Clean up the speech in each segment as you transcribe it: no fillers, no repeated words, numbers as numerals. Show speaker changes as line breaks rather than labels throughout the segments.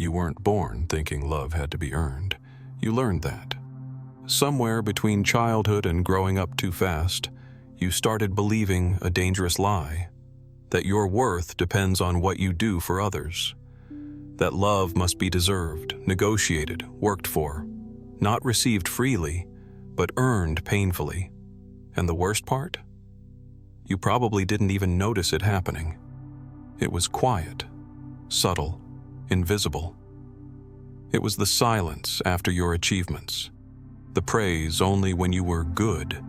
you weren't born thinking love had to be earned. You learned that. Somewhere between childhood and growing up too fast, you started believing a dangerous lie, that your worth depends on what you do for others, that love must be deserved, negotiated, worked for, not received freely, but earned painfully. And the worst part? You probably didn't even notice it happening. It was quiet, subtle, invisible. It was the silence after your achievements, the praise only when you were good,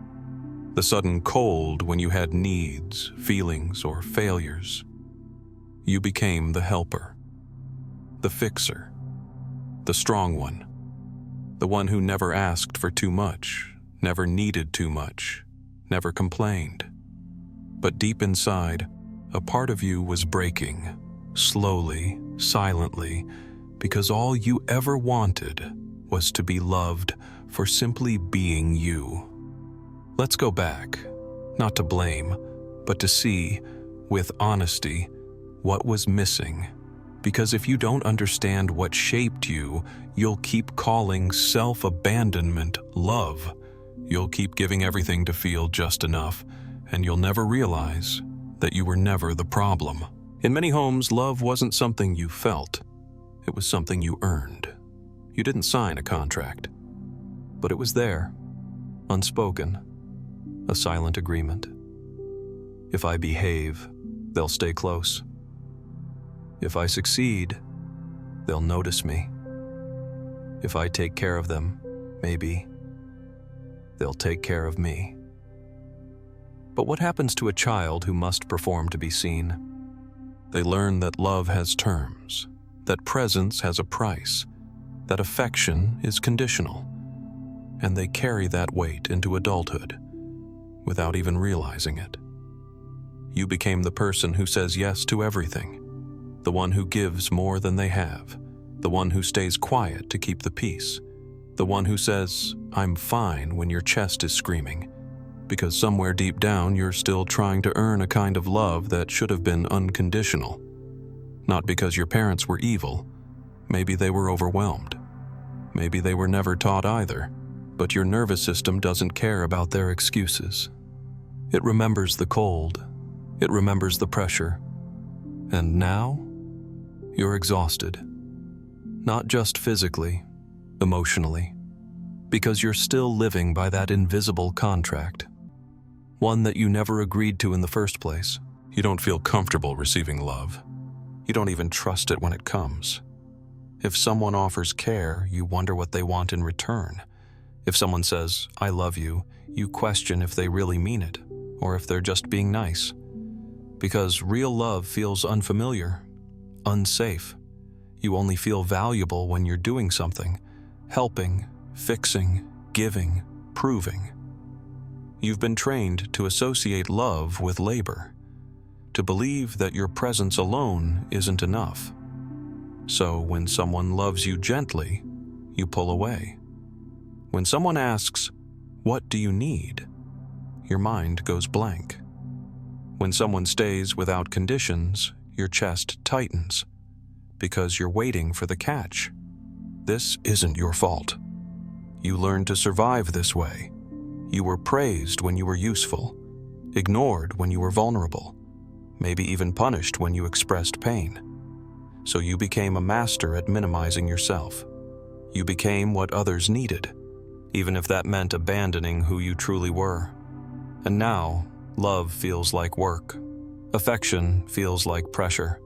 the sudden cold when you had needs, feelings, or failures. You became the helper, the fixer, the strong one, the one who never asked for too much, never needed too much, never complained. But deep inside, a part of you was breaking, slowly, silently, because all you ever wanted was to be loved for simply being you. Let's go back, not to blame, but to see, with honesty, what was missing. Because if you don't understand what shaped you, you'll keep calling self-abandonment love. You'll keep giving everything to feel just enough, and you'll never realize that you were never the problem. In many homes, love wasn't something you felt. It was something you earned. You didn't sign a contract, but it was there, unspoken, a silent agreement. If I behave, they'll stay close. If I succeed, they'll notice me. If I take care of them, maybe they'll take care of me. But what happens to a child who must perform to be seen? They learn that love has terms, that presence has a price, that affection is conditional, and they carry that weight into adulthood without even realizing it. You became the person who says yes to everything, the one who gives more than they have, the one who stays quiet to keep the peace, the one who says, "I'm fine," when your chest is screaming, because somewhere deep down you're still trying to earn a kind of love that should have been unconditional. Not because your parents were evil. Maybe they were overwhelmed. Maybe they were never taught either. But your nervous system doesn't care about their excuses. It remembers the cold. It remembers the pressure. And now, you're exhausted. Not just physically, emotionally. Because you're still living by that invisible contract. One that you never agreed to in the first place. You don't feel comfortable receiving love. You don't even trust it when it comes. If someone offers care, you wonder what they want in return. If someone says, "I love you," you question if they really mean it, or if they're just being nice. Because real love feels unfamiliar, unsafe. You only feel valuable when you're doing something, helping, fixing, giving, proving. You've been trained to associate love with labor, to believe that your presence alone isn't enough. So when someone loves you gently, you pull away. When someone asks, "What do you need?" your mind goes blank. When someone stays without conditions, your chest tightens, because you're waiting for the catch. This isn't your fault. You learned to survive this way. You were praised when you were useful, ignored when you were vulnerable, maybe even punished when you expressed pain. So you became a master at minimizing yourself. You became what others needed, even if that meant abandoning who you truly were. And now, love feels like work. Affection feels like pressure.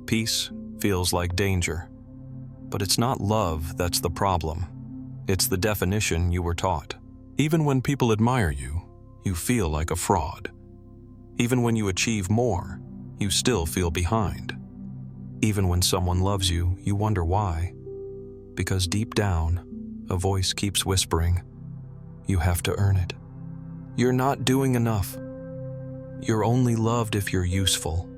Peace feels like danger. But it's not love that's the problem. It's the definition you were taught. Even when people admire you, you feel like a fraud. Even when you achieve more, you still feel behind. Even when someone loves you, you wonder why. Because deep down, a voice keeps whispering, you have to earn it. You're not doing enough. You're only loved if you're useful.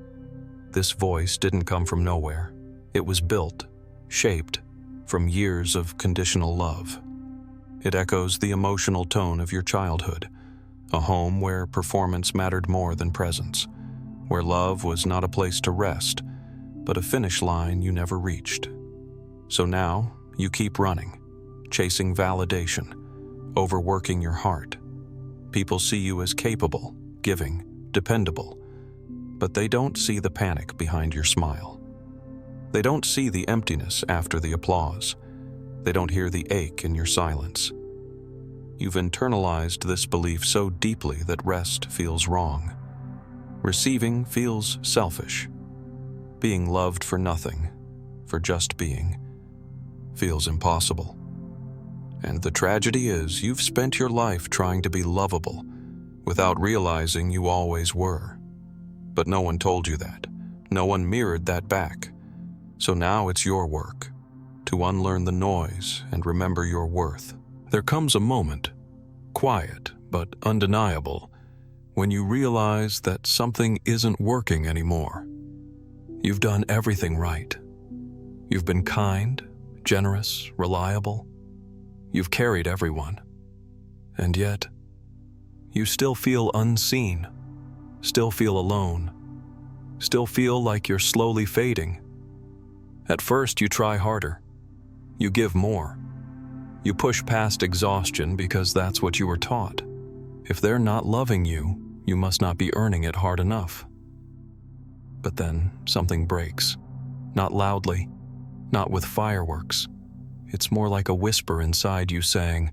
This voice didn't come from nowhere. It was built, shaped, from years of conditional love. It echoes the emotional tone of your childhood, a home where performance mattered more than presence, where love was not a place to rest, but a finish line you never reached. So now, you keep running, chasing validation, overworking your heart. People see you as capable, giving, dependable, but they don't see the panic behind your smile. They don't see the emptiness after the applause. They don't hear the ache in your silence. You've internalized this belief so deeply that rest feels wrong. Receiving feels selfish. Being loved for nothing, for just being, feels impossible. And the tragedy is you've spent your life trying to be lovable without realizing you always were. But no one told you that. No one mirrored that back. So now it's your work to unlearn the noise and remember your worth. There comes a moment, quiet but undeniable, when you realize that something isn't working anymore. You've done everything right. You've been kind, generous, reliable. You've carried everyone. And yet, you still feel unseen, still feel alone, still feel like you're slowly fading. At first, you try harder. You give more. You push past exhaustion because that's what you were taught. If they're not loving you, you must not be earning it hard enough. But then something breaks. Not loudly, not with fireworks. It's more like a whisper inside you saying,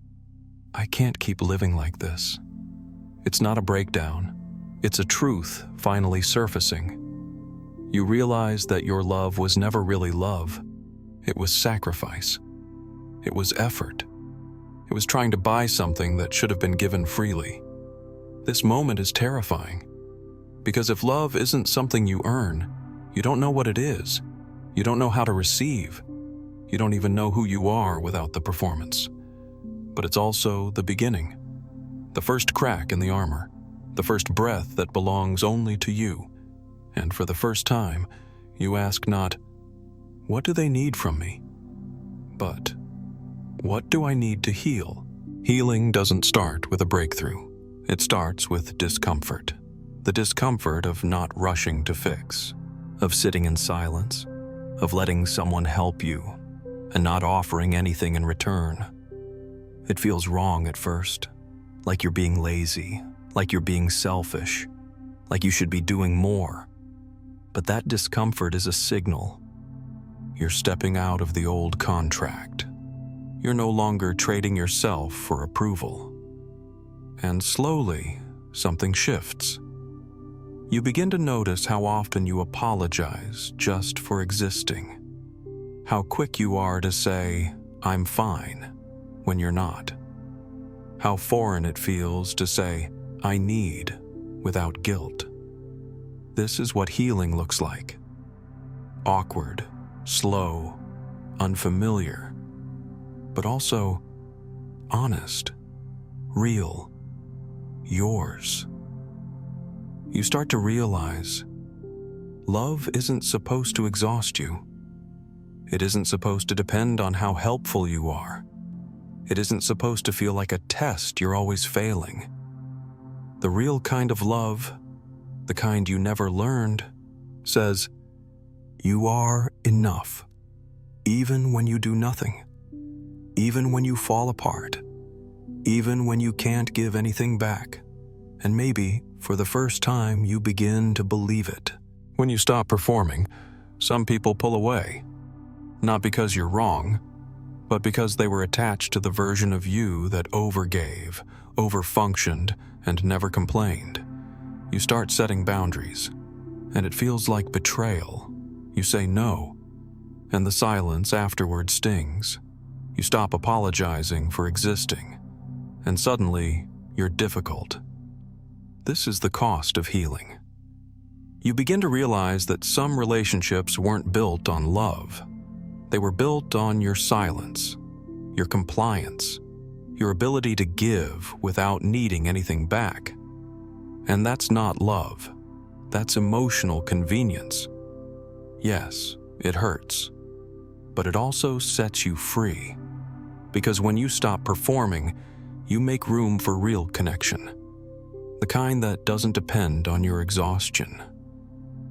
I can't keep living like this. It's not a breakdown. It's a truth finally surfacing. You realize that your love was never really love. It was sacrifice. It was effort. It was trying to buy something that should have been given freely. This moment is terrifying. Because if love isn't something you earn, you don't know what it is. You don't know how to receive. You don't even know who you are without the performance. But it's also the beginning. The first crack in the armor. The first breath that belongs only to you. And for the first time, you ask not, what do they need from me? But, what do I need to heal? Healing doesn't start with a breakthrough. It starts with discomfort. The discomfort of not rushing to fix, of sitting in silence, of letting someone help you, and not offering anything in return. It feels wrong at first, like you're being lazy, like you're being selfish, like you should be doing more. But that discomfort is a signal. You're stepping out of the old contract. You're no longer trading yourself for approval. And slowly, something shifts. You begin to notice how often you apologize just for existing. How quick you are to say, I'm fine, when you're not. How foreign it feels to say, I need, without guilt. This is what healing looks like. Awkward, slow, unfamiliar, but also honest, real, yours. You start to realize love isn't supposed to exhaust you. It isn't supposed to depend on how helpful you are. It isn't supposed to feel like a test you're always failing. The real kind of love, the kind you never learned, says, you are enough, even when you do nothing, even when you fall apart, even when you can't give anything back. And maybe, for the first time, you begin to believe it. When you stop performing, some people pull away. Not because you're wrong, but because they were attached to the version of you that overgave, overfunctioned, and never complained. You start setting boundaries, and it feels like betrayal. You say no, and the silence afterward stings. You stop apologizing for existing, and suddenly, you're difficult. This is the cost of healing. You begin to realize that some relationships weren't built on love. They were built on your silence, your compliance, your ability to give without needing anything back. And that's not love. That's emotional convenience. Yes, it hurts, but it also sets you free. Because when you stop performing, you make room for real connection. The kind that doesn't depend on your exhaustion.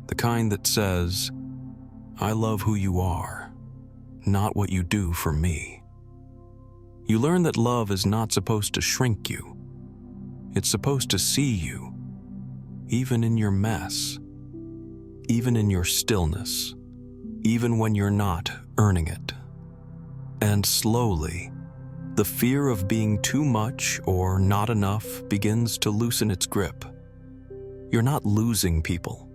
The kind that says, I love who you are, not what you do for me. You learn that love is not supposed to shrink you. It's supposed to see you, even in your mess, even in your stillness, even when you're not earning it. And slowly, the fear of being too much or not enough begins to loosen its grip. You're not losing people.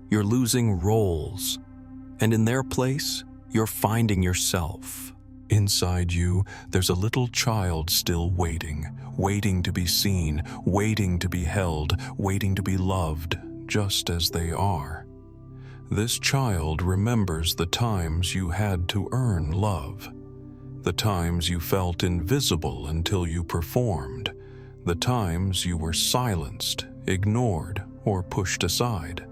You're losing roles. And in their place, you're finding yourself. Inside you, there's a little child still waiting to be seen, waiting to be held, waiting to be loved, just as they are. This child remembers the times you had to earn love, the times you felt invisible until you performed, the times you were silenced, ignored, or pushed aside.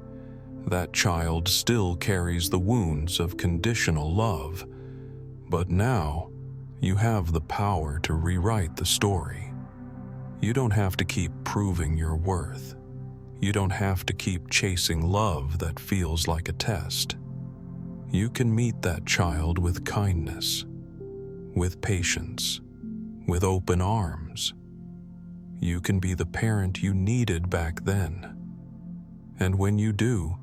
That child still carries the wounds of conditional love. But now, you have the power to rewrite the story. You don't have to keep proving your worth. You don't have to keep chasing love that feels like a test. You can meet that child with kindness, with patience, with open arms. You can be the parent you needed back then. And when you do,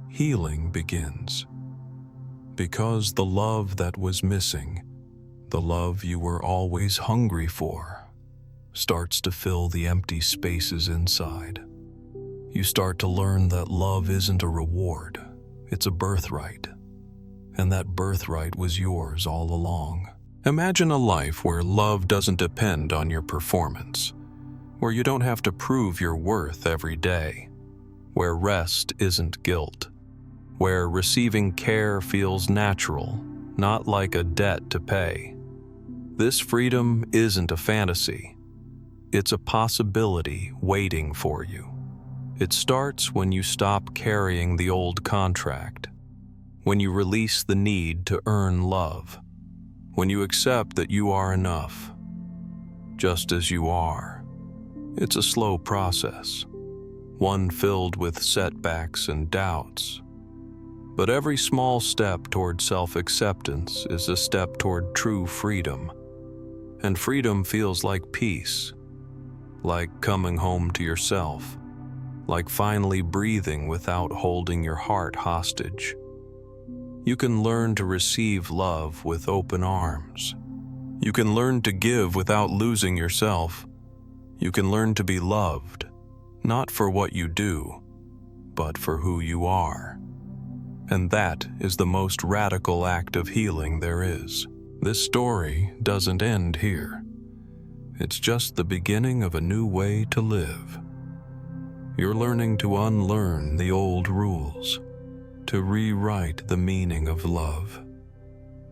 healing begins. Because the love that was missing, the love you were always hungry for, starts to fill the empty spaces inside. You start to learn that love isn't a reward, it's a birthright. And that birthright was yours all along. Imagine a life where love doesn't depend on your performance, where you don't have to prove your worth every day, where rest isn't guilt, where receiving care feels natural, not like a debt to pay. This freedom isn't a fantasy. It's a possibility waiting for you. It starts when you stop carrying the old contract, when you release the need to earn love, when you accept that you are enough, just as you are. It's a slow process, one filled with setbacks and doubts. But every small step toward self-acceptance is a step toward true freedom. And freedom feels like peace, like coming home to yourself, like finally breathing without holding your heart hostage. You can learn to receive love with open arms. You can learn to give without losing yourself. You can learn to be loved, not for what you do, but for who you are. And that is the most radical act of healing there is. This story doesn't end here. It's just the beginning of a new way to live. You're learning to unlearn the old rules, to rewrite the meaning of love,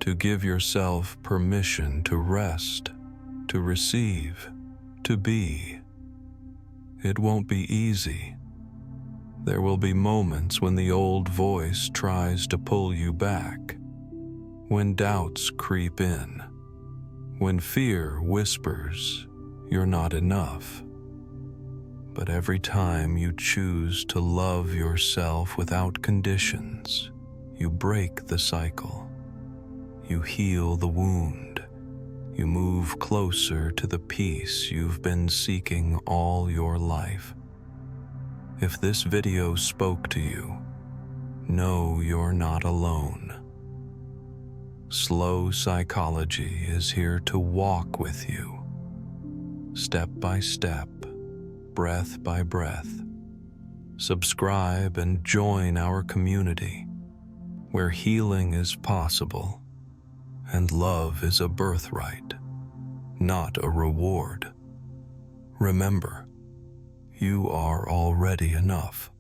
to give yourself permission to rest, to receive, to be. It won't be easy. There will be moments when the old voice tries to pull you back, when doubts creep in, when fear whispers you're not enough. But every time you choose to love yourself without conditions, you break the cycle. You heal the wound. You move closer to the peace you've been seeking all your life. If this video spoke to you, know you're not alone. Slow Psychology is here to walk with you, step by step, breath by breath. Subscribe and join our community, where healing is possible and love is a birthright, not a reward. Remember, you are already enough.